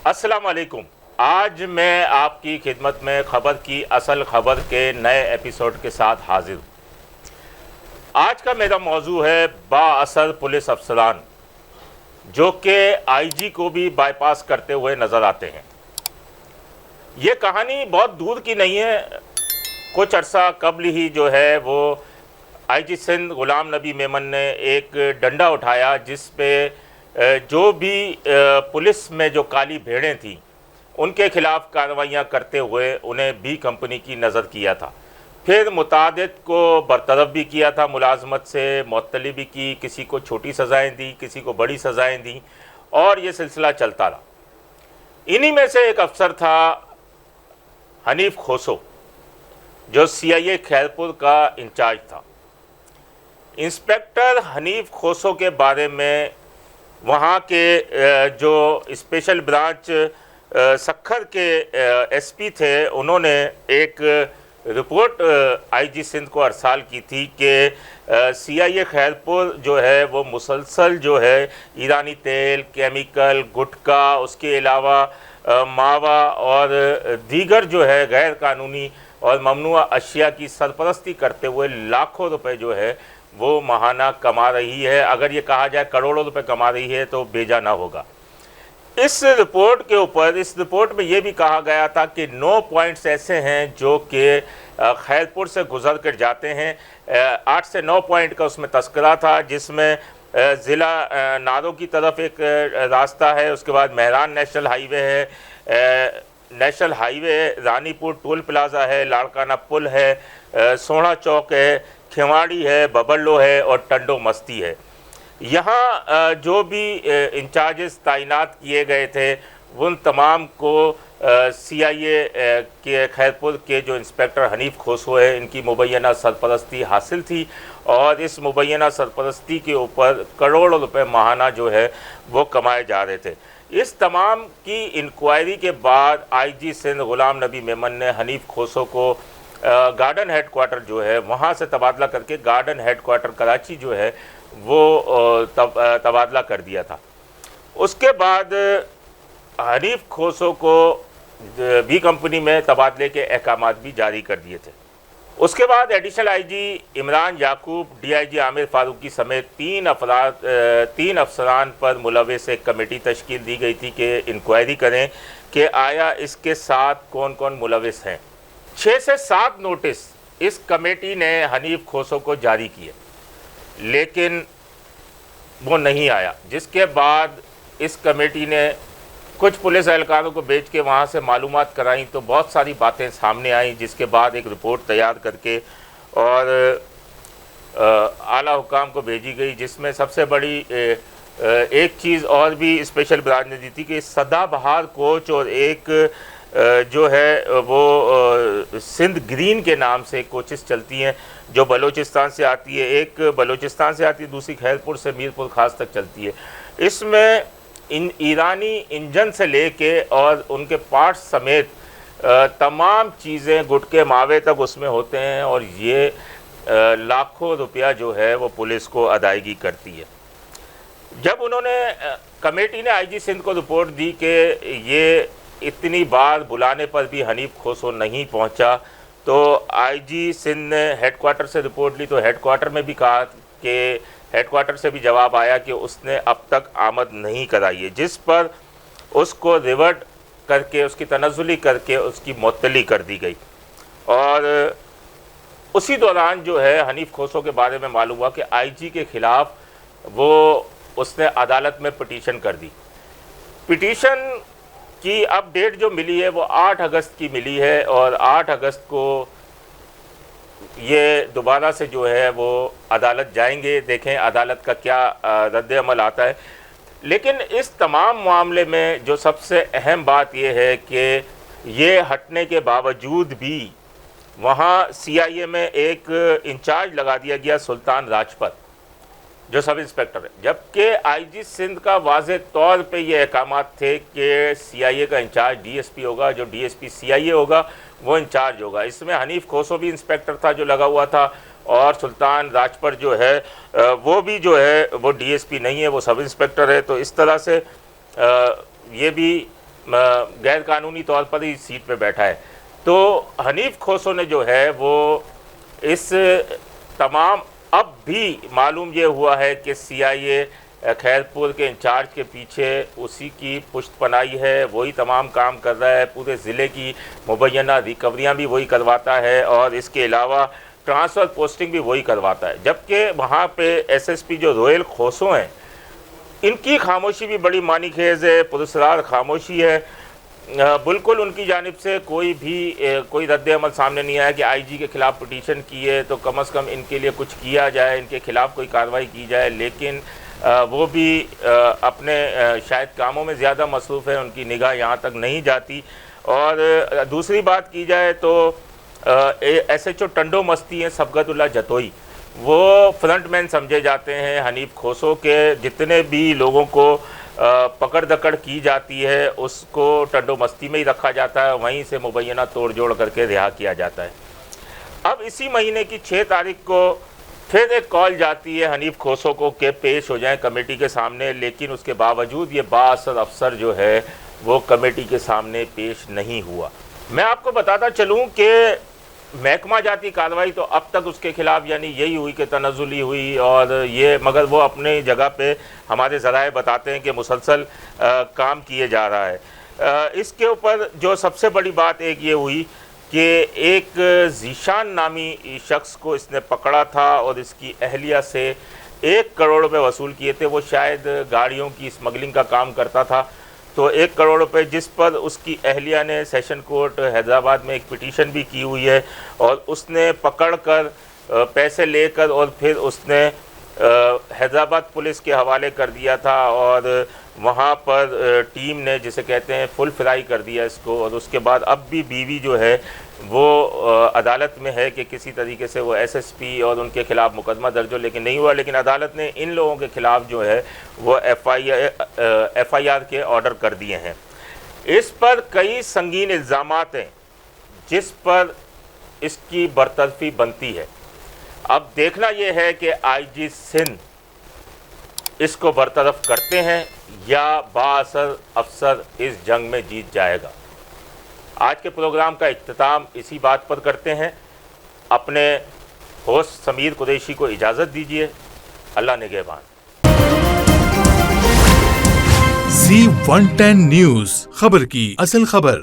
अस्सलाम वालेकुम। आज मैं आपकी खिदमत में खबर की असल खबर के नए एपिसोड के साथ हाजिर हूँ। आज का मेरा मौजू है बाअसर पुलिस अफसरान जो कि आईजी को भी बाईपास करते हुए नज़र आते हैं। ये कहानी बहुत दूर की नहीं है। कुछ अरसा कबल ही जो है वो आईजी सिंध गुलाम नबी मेमन ने एक डंडा उठाया जिस पे जो भी पुलिस में जो काली भेड़ें थीं उनके खिलाफ कार्रवाइयाँ करते हुए उन्हें बी कंपनी की नज़र किया था। फिर मुतादिद को बरतरफ भी किया था, मुलाजमत से मुअत्तली भी की, किसी को छोटी सज़ाएँ दी, किसी को बड़ी सज़ाएँ दी और ये सिलसिला चलता रहा। इन्हीं में से एक अफसर था हनीफ खोसो जो CIA खैरपुर का इंचार्ज था। इंस्पेक्टर हनीफ खोसो के बारे में वहाँ के जो स्पेशल ब्रांच सक्खर के SP थे उन्होंने एक रिपोर्ट आईजी सिंध को अरसाल की थी कि CIA खैरपुर जो है वो मुसलसल जो है ईरानी तेल, केमिकल, गुटखा, उसके अलावा मावा और दीगर जो है गैर कानूनी और ममनुआ अशिया की सरपरस्ती करते हुए लाखों रुपए जो है वो माहाना कमा रही है। अगर ये कहा जाए करोड़ों रुपए कमा रही है तो बेजा ना होगा। इस रिपोर्ट के ऊपर इस रिपोर्ट में ये भी कहा गया था कि 9 पॉइंट्स ऐसे हैं जो कि खैरपुर से गुजर कर जाते हैं। 8 से 9 पॉइंट का उसमें तस्करा था जिसमें ज़िला नारों की तरफ एक रास्ता है, उसके बाद मेहरान नेशनल हाईवे है, national highway Ranipur toll plaza है, लाड़काना पुल है, सोना चौक है, खिवाड़ी है, बबल्लो है और टंडो मस्ती है। यहाँ जो भी इंचार्जेस तैनात किए गए थे उन तमाम को CIA के खैरपुर के जो इंस्पेक्टर हनीफ खोसो है इनकी मुबैना सरपरस्ती हासिल थी और इस मुबैना सरपरस्ती के ऊपर करोड़ों रुपए माहाना जो है वो कमाए जा रहे थे। इस तमाम की इंक्वायरी के बाद आईजी सिंध गुलाम नबी मेमन ने हनीफ खोसो को गार्डन हेडक्वार्टर जो है वहाँ से तबादला करके गार्डन हेडक्वार्टर कराची जो है वो तबादला कर दिया था। उसके बाद हनीफ खोसो को बी कंपनी में तबादले के अहकामात भी जारी कर दिए थे। उसके बाद एडिशनल आईजी इमरान याकूब, DIG आमिर फारूकी समेत 3 अफसरान पर मुलव्वस एक कमेटी तश्कील दी गई थी कि इंक्वायरी करें कि आया इसके साथ कौन कौन मुलव्वस हैं। 6 से 7 नोटिस इस कमेटी ने हनीफ खोसो को जारी किए लेकिन वो नहीं आया, जिसके बाद इस कमेटी ने कुछ पुलिस एहलकारों को भेज के वहाँ से मालूमात कराई तो बहुत सारी बातें सामने आई, जिसके बाद एक रिपोर्ट तैयार करके और आला हुकाम को भेजी गई, जिसमें सबसे बड़ी एक चीज़ और भी स्पेशल ब्रांच ने दी थी कि सदाबहार कोच और एक जो है वो सिंध ग्रीन के नाम से कोचेस चलती हैं जो बलूचिस्तान से आती है, एक बलूचिस्तान से आती है, दूसरी खैरपुर से मीरपुर खास तक चलती है। इसमें ईरानी इंजन से लेके और उनके पार्ट्स समेत तमाम चीज़ें गुटके मावे तक उसमें होते हैं और ये लाखों रुपया जो है वो पुलिस को अदायगी करती है। जब उन्होंने कमेटी ने आईजी सिंध को रिपोर्ट दी कि ये इतनी बार बुलाने पर भी हनीफ खोसो नहीं पहुंचा तो आईजी सिंध ने हेडक्वार्टर से रिपोर्ट ली तो हेडक्वार्टर में भी कहा कि हेडक्वार्टर से भी जवाब आया कि उसने अब तक आमद नहीं कराई है, जिस पर उसको रिवर्ट करके उसकी तनज़्ज़ुली करके उसकी मुअत्तली कर दी गई। और उसी दौरान जो है हनीफ खोसो के बारे में मालूम हुआ कि आईजी के ख़िलाफ़ वो उसने अदालत में पिटीशन कर दी। पिटीशन की अब डेट जो मिली है वो 8 अगस्त की मिली है और 8 अगस्त को ये दोबारा से जो है वो अदालत जाएंगे, देखें अदालत का क्या रद्द अमल आता है। लेकिन इस तमाम मामले में जो सबसे अहम बात ये है कि ये हटने के बावजूद भी वहाँ CIA में एक इंचार्ज लगा दिया गया सुल्तान राजपत जो सब इंस्पेक्टर है, जबकि आईजी सिंध का वाज़े तौर पे ये अहकामात थे कि CIA का इंचार्ज DSP होगा, जो DSP CIA होगा वो इंचार्ज होगा। इसमें हनीफ खोसो भी इंस्पेक्टर था जो लगा हुआ था और सुल्तान राजपत जो है वो भी जो है वो DSP नहीं है, वो सब इंस्पेक्टर है। तो इस तरह से ये भी غیر قانونی طور پر ہی سیٹ پہ بیٹھا ہے. تو حنیف کھوسو نے جو ہے وہ اس تمام اب بھی معلوم یہ ہوا ہے کہ CIA خیرپور کے انچارج کے پیچھے اسی کی پشت پناہی ہے, وہی تمام کام کر رہا ہے, پورے ضلع کی مبینہ ریکوریاں بھی وہی کرواتا ہے اور اس کے علاوہ ٹرانسفر پوسٹنگ بھی وہی کرواتا ہے. جبکہ وہاں پہ SSP جو رویل کھوسو ہیں, ان کی خاموشی بھی بڑی معنی خیز ہے, پراسرار خاموشی ہے. بالکل ان کی جانب سے کوئی رد عمل سامنے نہیں آیا کہ IG کے خلاف پٹیشن کی ہے تو کم از کم ان کے لیے کچھ کیا جائے, ان کے خلاف کوئی کارروائی کی جائے. لیکن وہ بھی اپنے شاید کاموں میں زیادہ مصروف ہیں, ان کی نگاہ یہاں تک نہیں جاتی. اور دوسری بات کی جائے تو SHO ٹنڈو مستی ہیں سبقت اللہ جتوئی, وہ فرنٹ مین سمجھے جاتے ہیں حنیف کھوسو کے. جتنے بھی لوگوں کو پکڑ دکڑ کی جاتی ہے اس کو ٹنڈو مستی میں ہی رکھا جاتا ہے, وہیں سے مبینہ توڑ جوڑ کر کے رہا کیا جاتا ہے. اب اسی مہینے کی 6 تاریخ کو پھر ایک کال جاتی ہے حنیف کھوسو کو کہ پیش ہو جائیں کمیٹی کے سامنے, لیکن اس کے باوجود یہ بااثر افسر جو ہے وہ کمیٹی کے سامنے پیش نہیں ہوا. میں آپ کو بتاتا چلوں کہ محکمہ جاتی کارروائی تو اب تک اس کے خلاف یعنی یہی ہوئی کہ تنزلی ہوئی اور یہ, مگر وہ اپنے جگہ پہ ہمارے ذرائع بتاتے ہیں کہ مسلسل کام کیے جا رہا ہے. اس کے اوپر جو سب سے بڑی بات ایک یہ ہوئی کہ ایک ذیشان نامی شخص کو اس نے پکڑا تھا اور اس کی اہلیہ سے 1 کروڑ روپے وصول کیے تھے. وہ شاید گاڑیوں کی اسمگلنگ کا کام کرتا تھا, تو 1 کروڑ روپے جس پر اس کی اہلیہ نے سیشن کورٹ حیدرآباد میں ایک پٹیشن بھی کی ہوئی ہے, اور اس نے پکڑ کر پیسے لے کر اور پھر اس نے حیدرآباد پولیس کے حوالے کر دیا تھا, اور وہاں پر ٹیم نے جسے کہتے ہیں فل فرائی کر دیا اس کو. اور اس کے بعد اب بھی بیوی جو ہے وہ عدالت میں ہے کہ کسی طریقے سے وہ SSP اور ان کے خلاف مقدمہ درج ہو, لیکن نہیں ہوا. لیکن عدالت نے ان لوگوں کے خلاف جو ہے وہ FIR کے آرڈر کر دیے ہیں. اس پر کئی سنگین الزامات ہیں جس پر اس کی برطرفی بنتی ہے. اب دیکھنا یہ ہے کہ IG سندھ اس کو برطرف کرتے ہیں یا بااثر افسر اس جنگ میں جیت جائے گا. آج کے پروگرام کا اختتام اسی بات پر کرتے ہیں. اپنے ہوسٹ سمیر قریشی کو اجازت دیجیے. اللہ نگہبان. Z110 نیوز، خبر کی اصل خبر.